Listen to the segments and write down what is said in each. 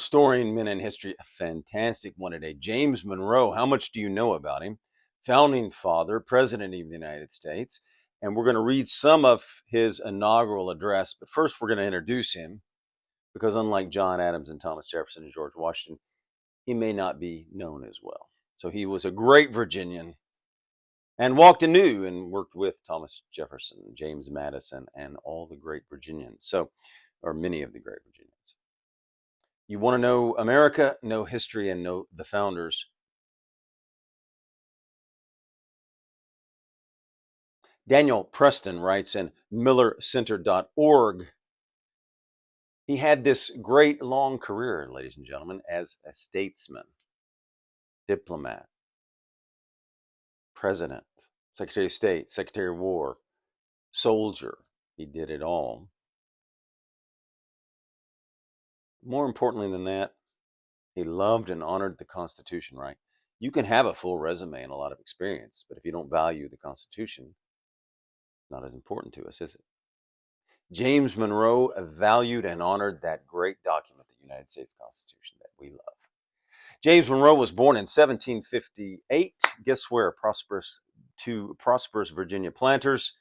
restoring men in history, a fantastic one today. James Monroe, how much do you know about him? Founding father, President of the United States. And we're going to read some of his inaugural address. But first, we're going to introduce him because, unlike John Adams and Thomas Jefferson and George Washington, he may not be known as well. So he was a great Virginian and walked anew and worked with Thomas Jefferson, James Madison, and all the great Virginians. Or many of the great Virginians. You want to know America, know history, and know the founders. Daniel Preston writes in millercenter.org. He had this great long career, ladies and gentlemen, as a statesman, diplomat, president, Secretary of State, Secretary of War, soldier. He did it all. More importantly than that, he loved and honored the Constitution, right? You can have a full resume and a lot of experience, but if you don't value the Constitution, it's not as important to us, is it? James Monroe valued and honored that great document, the United States Constitution that we love. James Monroe was born in 1758. Guess where? To prosperous Virginia planters.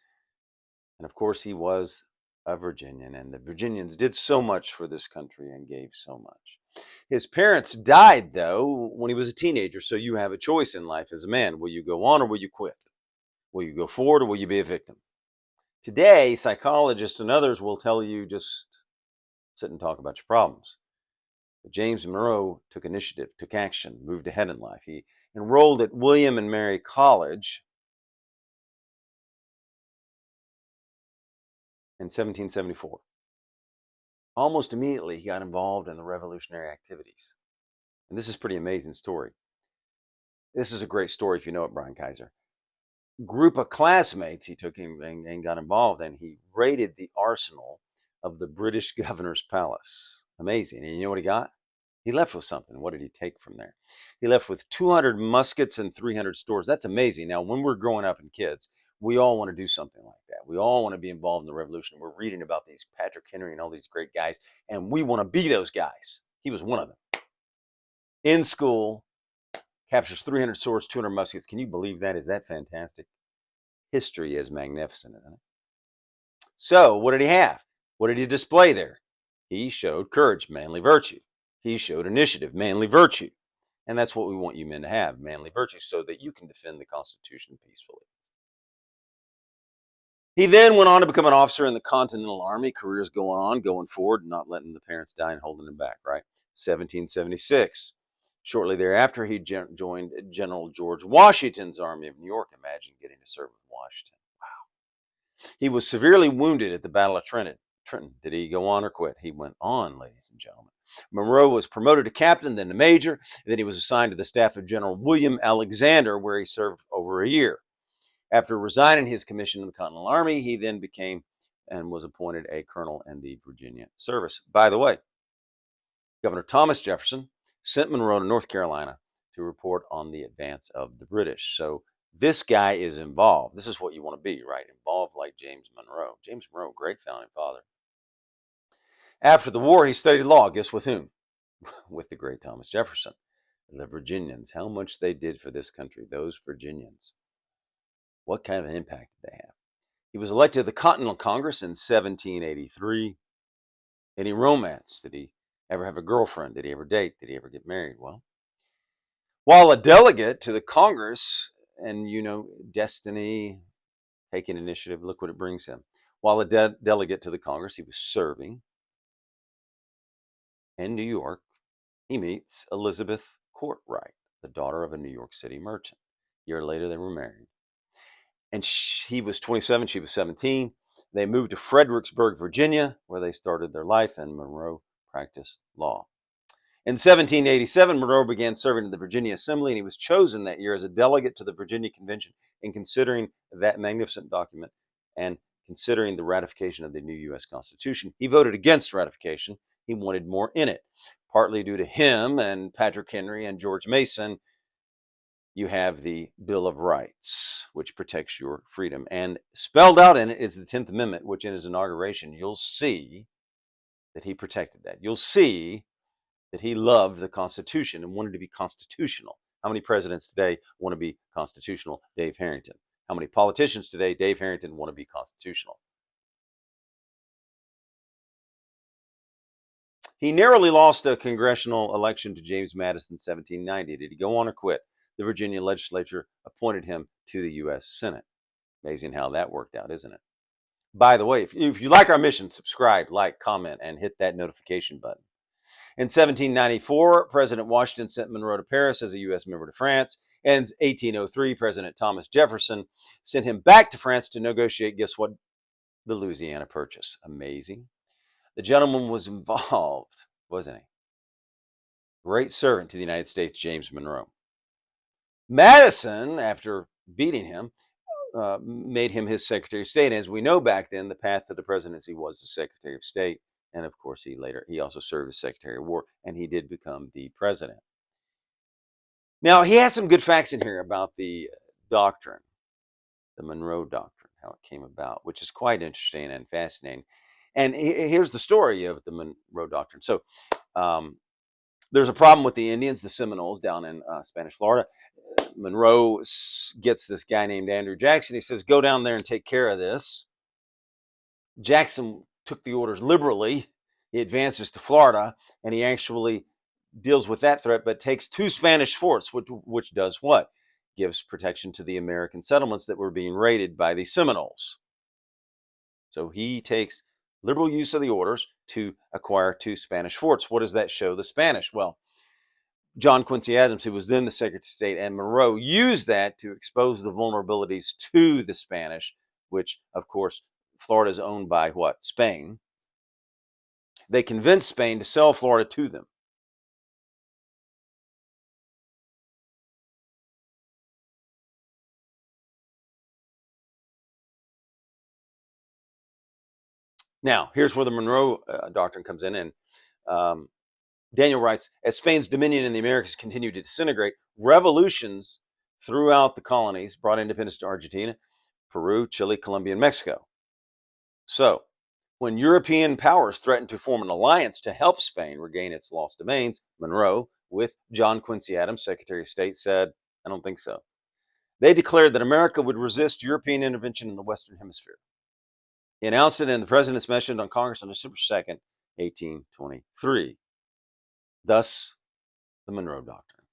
And of course, he was a Virginian, and the Virginians did so much for this country and gave so much. His parents died, though, when he was a teenager, so you have a choice in life as a man. Will you go on or will you quit? Will you go forward or will you be a victim? Today, psychologists and others will tell you just sit and talk about your problems. But James Monroe took initiative, took action, moved ahead in life. He enrolled at William and Mary College in 1774. Almost immediately, he got involved in the revolutionary activities. And this is a pretty amazing story. This is a great story if you know it, Brian Kaiser. Group of classmates, he took him and got involved, and he raided the arsenal of the British governor's palace. Amazing. And you know what he got? He left with something. What did he take from there? He left with 200 muskets and 300 stores. That's amazing. Now, when we're growing up and kids, we all want to do something like that. We all want to be involved in the revolution. We're reading about these Patrick Henry and all these great guys, and we want to be those guys. He was one of them. In school, captures 300 swords, 200 muskets. Can you believe that? Is that fantastic? History is magnificent, isn't it? So, what did he have? What did he display there? He showed courage, manly virtue. He showed initiative, manly virtue. And that's what we want you men to have, manly virtue, so that you can defend the Constitution peacefully. He then went on to become an officer in the Continental Army. Careers going forward, not letting the parents die and holding them back, right? 1776. Shortly thereafter, he joined General George Washington's Army of New York. Imagine getting to serve with Washington. Wow. He was severely wounded at the Battle of Trenton. Did he go on or quit? He went on, ladies and gentlemen. Monroe was promoted to captain, then to major. Then he was assigned to the staff of General William Alexander, where he served over a year. After resigning his commission in the Continental Army, he then became and was appointed a colonel in the Virginia service. By the way, Governor Thomas Jefferson sent Monroe to North Carolina to report on the advance of the British. So this guy is involved. This is what you want to be, right? Involved like James Monroe. James Monroe, great founding father. After the war, he studied law. Guess with whom? With the great Thomas Jefferson. The Virginians, how much they did for this country, those Virginians. What kind of an impact did they have? He was elected to the Continental Congress in 1783. Any romance? Did he ever have a girlfriend? Did he ever date? Did he ever get married? Well, while a delegate to the Congress, and you know, destiny, taking initiative, look what it brings him. While a delegate to the Congress, he was serving in New York. He meets Elizabeth Courtwright, the daughter of a New York City merchant. A year later, they were married. And he was 27, she was 17. They moved to Fredericksburg, Virginia, where they started their life, and Monroe practiced law. In 1787, Monroe began serving in the Virginia Assembly, and he was chosen that year as a delegate to the Virginia Convention. In considering that magnificent document and considering the ratification of the new U.S. Constitution, he voted against ratification. He wanted more in it. Partly due to him and Patrick Henry and George Mason, you have the Bill of Rights, which protects your freedom. And spelled out in it is the 10th Amendment, which in his inauguration, you'll see that he protected that. You'll see that he loved the Constitution and wanted to be constitutional. How many presidents today want to be constitutional? Dave Harrington. How many politicians today, Dave Harrington, want to be constitutional? He narrowly lost a congressional election to James Madison in 1790. Did he go on or quit? The Virginia legislature appointed him to the U.S. Senate. Amazing how that worked out, isn't it? By the way, if you like our mission, subscribe, like, comment, and hit that notification button. In 1794, President Washington sent Monroe to Paris as a U.S. member to France. And in 1803, President Thomas Jefferson sent him back to France to negotiate, guess what? The Louisiana Purchase. Amazing. The gentleman was involved, wasn't he? Great servant to the United States, James Monroe. Madison, after beating him, made him his Secretary of State. As we know, back then, the path to the presidency was the Secretary of State. And of course, he also served as Secretary of War, and he did become the president. Now, he has some good facts in here about the doctrine, the Monroe Doctrine, how it came about, which is quite interesting and fascinating. And here's the story of the Monroe Doctrine. So, there's a problem with the Indians, the Seminoles, down in Spanish Florida. Monroe gets this guy named Andrew Jackson. He says, go down there and take care of this. Jackson took the orders liberally. He advances to Florida, and he actually deals with that threat, but takes 2 Spanish forts, which does what? Gives protection to the American settlements that were being raided by the Seminoles. So he takes liberal use of the orders to acquire 2 Spanish forts. What does that show the Spanish? Well, John Quincy Adams, who was then the Secretary of State, and Monroe used that to expose the vulnerabilities to the Spanish, which, of course, Florida is owned by what? Spain. They convinced Spain to sell Florida to them. Now, here's where the Monroe Doctrine comes in. And Daniel writes, as Spain's dominion in the Americas continued to disintegrate, revolutions throughout the colonies brought independence to Argentina, Peru, Chile, Colombia, and Mexico. So, when European powers threatened to form an alliance to help Spain regain its lost domains, Monroe, with John Quincy Adams, Secretary of State, said, I don't think so. They declared that America would resist European intervention in the Western Hemisphere. He announced it in the President's Message on Congress on December 2nd, 1823. Thus, the Monroe Doctrine.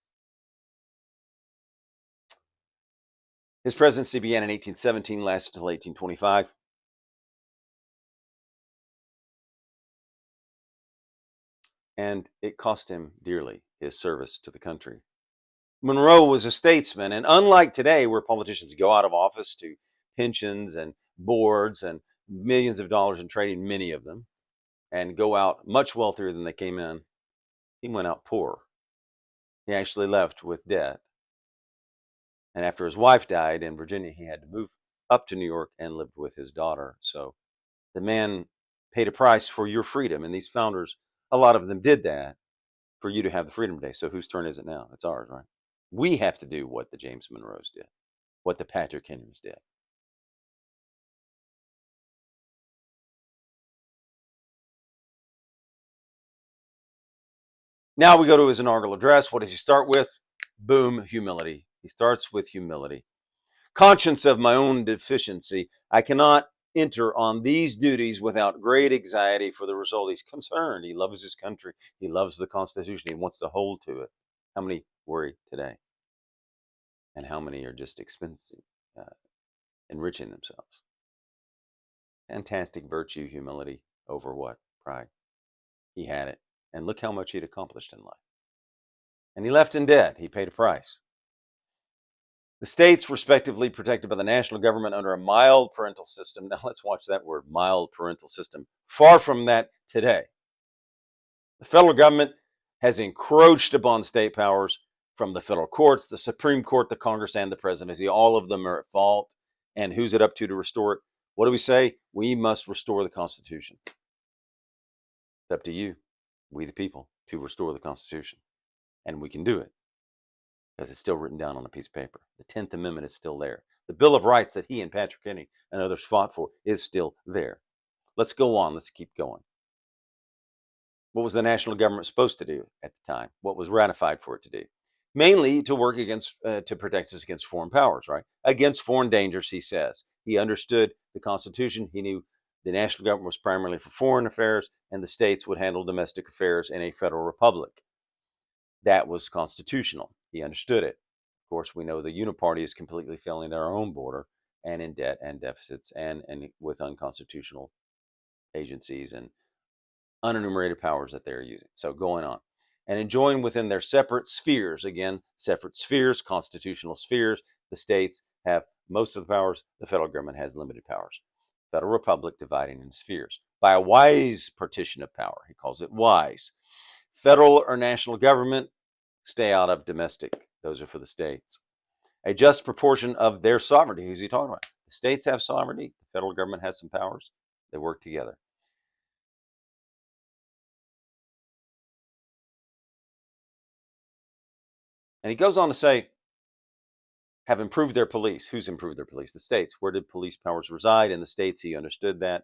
His presidency began in 1817, lasted until 1825. And it cost him dearly, his service to the country. Monroe was a statesman, and unlike today, where politicians go out of office to pensions and boards and millions of dollars in trading, many of them, and go out much wealthier than they came in, he went out poor. He actually left with debt. And after his wife died in Virginia, he had to move up to New York and lived with his daughter. So the man paid a price for your freedom. And these founders, a lot of them did that for you to have the Freedom Day. So whose turn is it now? It's ours, right? We have to do what the James Monroes did, what the Patrick Henrys did. Now we go to his inaugural address. What does he start with? Boom, humility. He starts with humility. Conscious of my own deficiency, I cannot enter on these duties without great anxiety for the result. He's concerned. He loves his country. He loves the Constitution. He wants to hold to it. How many worry today? And how many are just expensive, enriching themselves? Fantastic virtue, humility over what? Pride. He had it. And look how much he'd accomplished in life. And he left in debt. He paid a price. The states, respectively, protected by the national government under a mild parental system. Now let's watch that word, mild parental system. Far from that today. The federal government has encroached upon state powers from the federal courts, the Supreme Court, the Congress, and the presidency. All of them are at fault. And who's it up to restore it? What do we say? We must restore the Constitution. It's up to you, we the people, to restore the Constitution. And we can do it because it's still written down on a piece of paper. The 10th Amendment is still there. The Bill of Rights that he and Patrick Henry and others fought for is still there. Let's go on. Let's keep going. What was the national government supposed to do at the time? What was ratified for it to do? Mainly to work against, to protect us against foreign powers, right? Against foreign dangers, he says. He understood the Constitution. He knew the national government was primarily for foreign affairs, and the states would handle domestic affairs in a federal republic. That was constitutional. He understood it. Of course, we know the uniparty is completely failing their own border and in debt and deficits and with unconstitutional agencies and unenumerated powers that they're using. So going on. And enjoying within their separate spheres, again, separate spheres, constitutional spheres, the states have most of the powers, the federal government has limited powers. Federal republic dividing in spheres. By a wise partition of power, he calls it wise. Federal or national government, stay out of domestic. Those are for the states. A just proportion of their sovereignty. Who's he talking about? The states have sovereignty. The federal government has some powers. They work together. And he goes on to say, have improved their police. Who's improved their police? The states. Where did police powers reside? In the states. He understood that.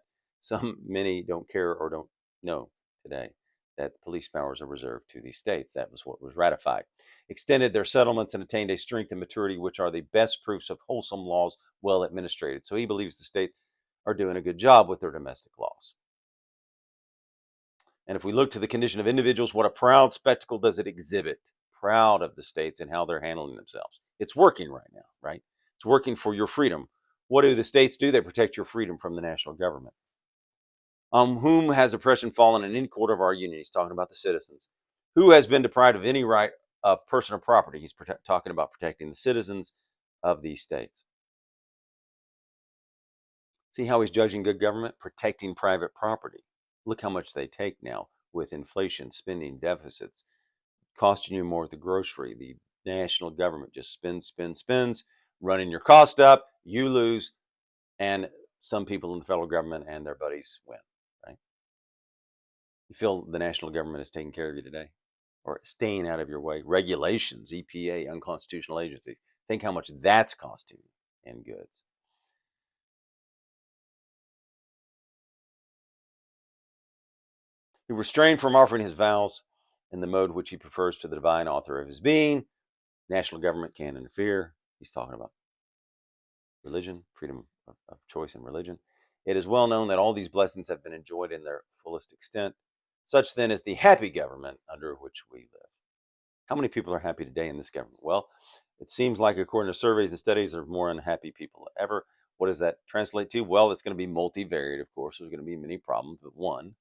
Many don't care or don't know today that police powers are reserved to the states. That was what was ratified. Extended their settlements and attained a strength and maturity which are the best proofs of wholesome laws well administrated. So he believes the states are doing a good job with their domestic laws. And if we look to the condition of individuals, what a proud spectacle does it exhibit? Proud of the states and how they're handling themselves. It's working right now, right? It's working for your freedom. What do the states do? They protect your freedom from the national government. Whom has oppression fallen in any quarter of our union? He's talking about the citizens. Who has been deprived of any right of personal property? He's talking about protecting the citizens of these states. See how he's judging good government? Protecting private property. Look how much they take now with inflation, spending, deficits, costing you more at the grocery. The national government just spends, running your cost up, you lose, and some people in the federal government and their buddies win, right? You feel the national government is taking care of you today or staying out of your way? Regulations, EPA, unconstitutional agencies. Think how much that's costing in goods. He restrained from offering his vows in the mode which he prefers to the divine author of his being. National government can't interfere. He's talking about religion, freedom of choice in religion. It is well known that all these blessings have been enjoyed in their fullest extent. Such then is the happy government under which we live. How many people are happy today in this government? Well, it seems like, according to surveys and studies, there are more unhappy people than ever. What does that translate to? Well, it's going to be multivariate, of course. There's going to be many problems, but one,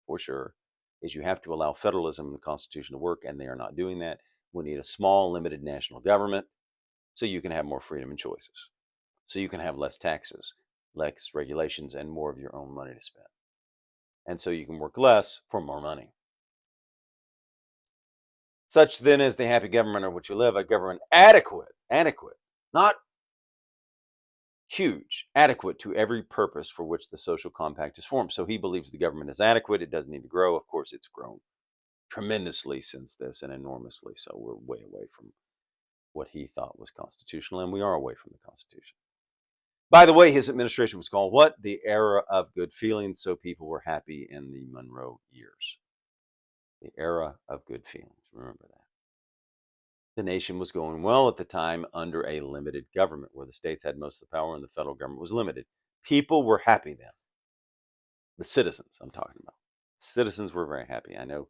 for sure, is you have to allow federalism in the Constitution to work, and they are not doing that. We need a small, limited national government so you can have more freedom and choices, so you can have less taxes, less regulations, and more of your own money to spend. And so you can work less for more money. Such then is the happy government in which you live, a government adequate, not huge, adequate to every purpose for which the social compact is formed. So he believes the government is adequate. It doesn't need to grow. Of course, it's grown tremendously since this and enormously. So we're way away from what he thought was constitutional, and we are away from the Constitution. By the way, his administration was called what? The era of good feelings. So people were happy in the Monroe years. The era of good feelings. Remember that. The nation was going well at the time under a limited government where the states had most of the power and the federal government was limited. People were happy then. The citizens, I'm talking about. Citizens were very happy. I know,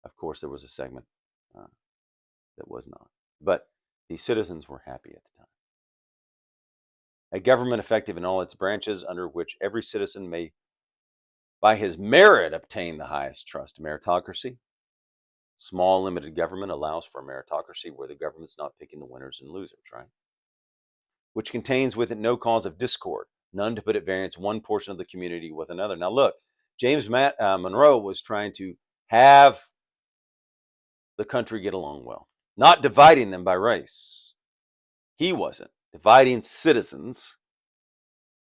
of course, there was a segment that was not. But the citizens were happy at the time. A government effective in all its branches, under which every citizen may, by his merit, obtain the highest trust. Meritocracy. Small, limited government allows for a meritocracy where the government's not picking the winners and losers, right? Which contains with it no cause of discord, none to put at variance one portion of the community with another. Now, look, James Monroe was trying to have the country get along well, not dividing them by race. He wasn't dividing citizens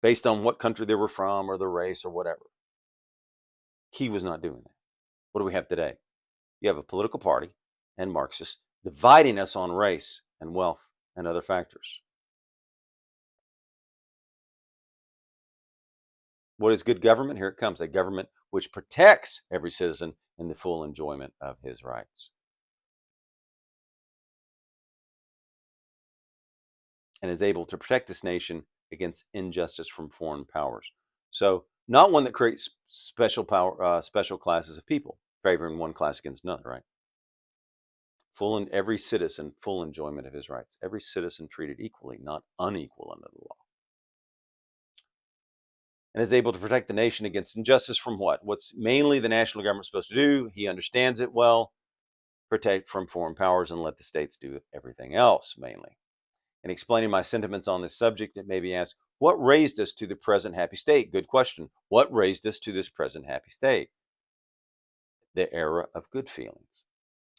based on what country they were from or the race or whatever. He was not doing that. What do we have today? You have a political party and Marxists dividing us on race and wealth and other factors. What is good government? Here it comes. A government which protects every citizen in the full enjoyment of his rights. And is able to protect this nation against injustice from foreign powers. So, not one that creates special power, special classes of people, favoring one class against another, right? Every citizen, full enjoyment of his rights. Every citizen treated equally, not unequal under the law. And is able to protect the nation against injustice from what? What's mainly the national government supposed to do? He understands it well. Protect from foreign powers and let the states do everything else, mainly. In explaining my sentiments on this subject, it may be asked, what raised us to the present happy state? Good question. What raised us to this present happy state? The era of good feelings.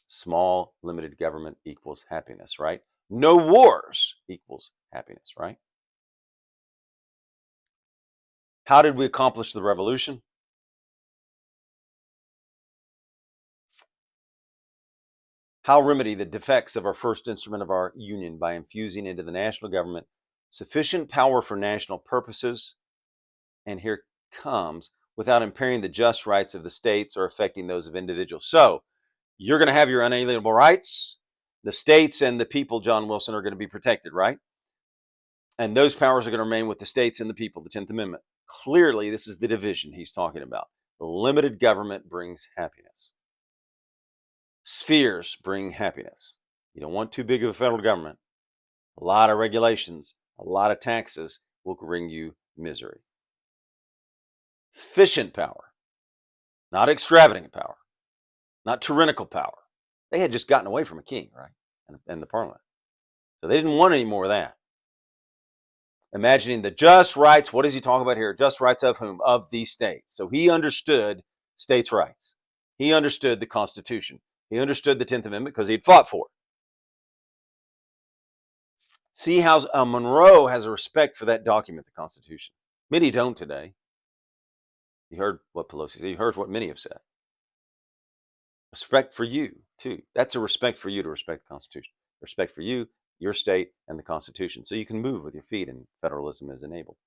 Small, limited government equals happiness, right? No wars equals happiness, right? How did we accomplish the revolution? How remedy the defects of our first instrument of our union? By infusing into the national government sufficient power for national purposes, and here comes, without impairing the just rights of the states or affecting those of individuals. So, you're going to have your unalienable rights. The states and the people, John Wilson, are going to be protected, right? And those powers are going to remain with the states and the people, the 10th Amendment. Clearly, this is the division he's talking about. Limited government brings happiness. Spheres bring happiness. You don't want too big of a federal government. A lot of regulations, a lot of taxes will bring you misery. Sufficient power, not extravagant power, not tyrannical power. They had just gotten away from a king, right? And the parliament. So they didn't want any more of that. Imagining the just rights, what does he talk about here? Just rights of whom? Of the states. So he understood states' rights. He understood the Constitution. He understood the 10th Amendment because he'd fought for it. See how Monroe has a respect for that document, the Constitution. Many don't today. You heard what Pelosi said. You heard what many have said. Respect for you, too. That's a respect for you to respect the Constitution. Respect for you, your state, and the Constitution. So you can move with your feet and federalism is enabled.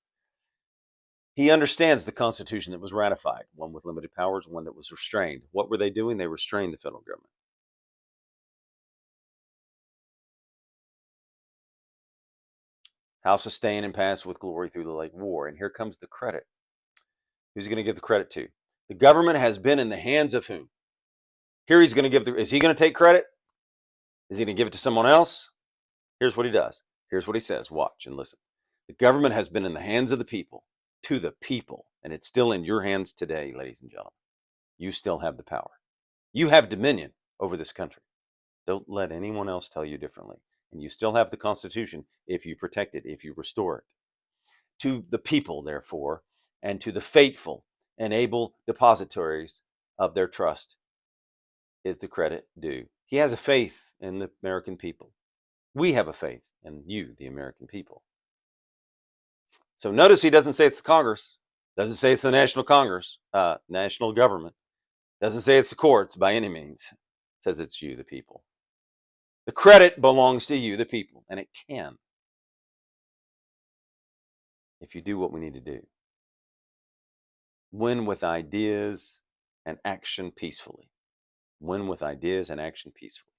He understands the Constitution that was ratified, one with limited powers, one that was restrained. What were they doing? They restrained the federal government. How sustain and pass with glory through the late war. And here comes the credit. Who's he going to give the credit to? The government has been in the hands of whom? Here he's going to give is he going to take credit? Is he going to give it to someone else? Here's what he does. Here's what he says. Watch and listen. The government has been in the hands of the people, to the people, and it's still in your hands today, ladies and gentlemen. You still have the power. You have dominion over this country. Don't let anyone else tell you differently. And you still have the Constitution if you protect it, if you restore it. To the people, therefore, and to the faithful and able depositories of their trust is the credit due. He has a faith in the American people. We have a faith in you, the American people. So notice he doesn't say it's the Congress, doesn't say it's the National Congress, national government, doesn't say it's the courts by any means. It says it's you, the people. The credit belongs to you, the people, and it can if you do what we need to do. Win with ideas and action peacefully. Win with ideas and action peacefully.